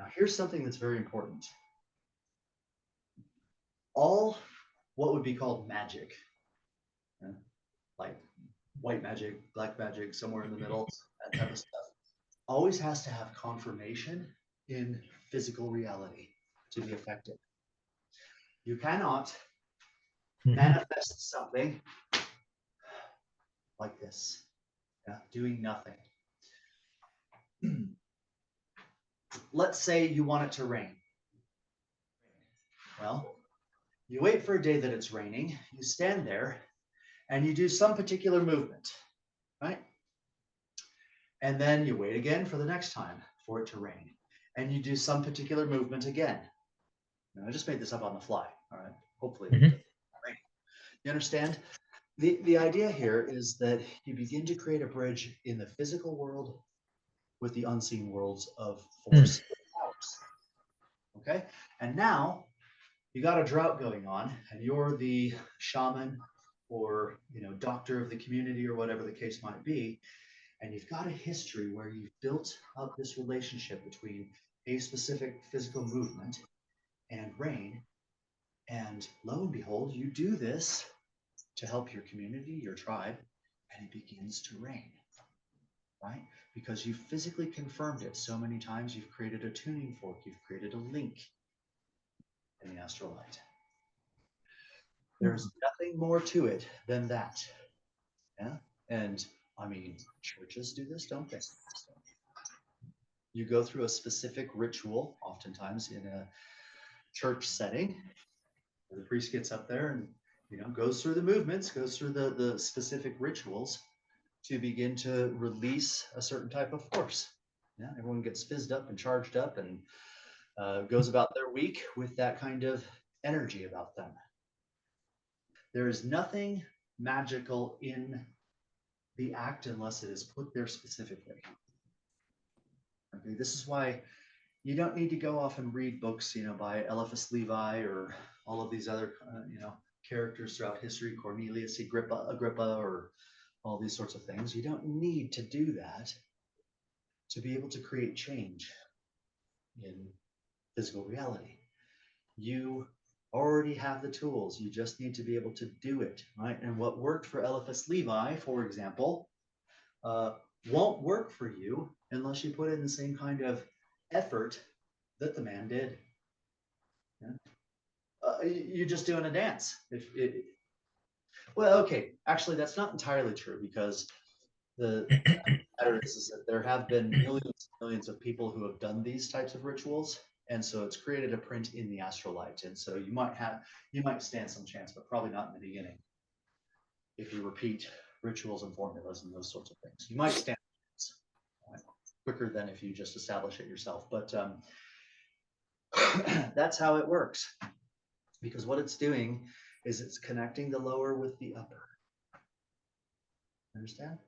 Now, here's something that's very important. All what would be called magic, like white magic, black magic, somewhere in the middle, that type of stuff, always has to have confirmation in physical reality to be effective. You cannot manifest something like this, doing nothing. Let's say you want it to rain. Well, you wait for a day that it's raining, you stand there, and you do some particular movement, right? And then you wait again for the next time for it to rain, and you do some particular movement again. Now, I just made this up on the fly, all right? Hopefully it doesn't rain. You understand? The idea here is that you begin to create a bridge in the physical world with the unseen worlds of force and powers. Okay? And now you got a drought going on, and you're the shaman or doctor of the community or whatever the case might be, and you've got a history where you've built up this relationship between a specific physical movement and rain, and lo and behold, you do this to help your community, your tribe, and it begins to rain, right? Because you've physically confirmed it so many times, you've created a tuning fork, you've created a link in the astral light. There's nothing more to it than that. Yeah. And I mean, churches do this, don't they? You go through a specific ritual, oftentimes in a church setting, where the priest gets up there and goes through the movements, goes through the specific rituals to begin to release a certain type of force. Yeah, everyone gets fizzed up and charged up and goes about their week with that kind of energy about them. There is nothing magical in the act unless it is put there specifically. Okay, this is why you don't need to go off and read books, by Eliphas Levi or all of these other, characters throughout history, Cornelius, Agrippa, or all these sorts of things. You don't need to do that to be able to create change in physical reality. You already have the tools. You just need to be able to do it, right? And what worked for Eliphas Levi, for example, won't work for you unless you put in the same kind of effort that the man did. Yeah? You're just doing a dance. Well, okay, actually, that's not entirely true, because the matter is that there have been millions and millions of people who have done these types of rituals, and so it's created a print in the astral light, and so you might stand some chance, but probably not in the beginning. If you repeat rituals and formulas and those sorts of things, you might stand a chance quicker than if you just establish it yourself. But that's how it works, because what it's doing is it's connecting the lower with the upper. Understand?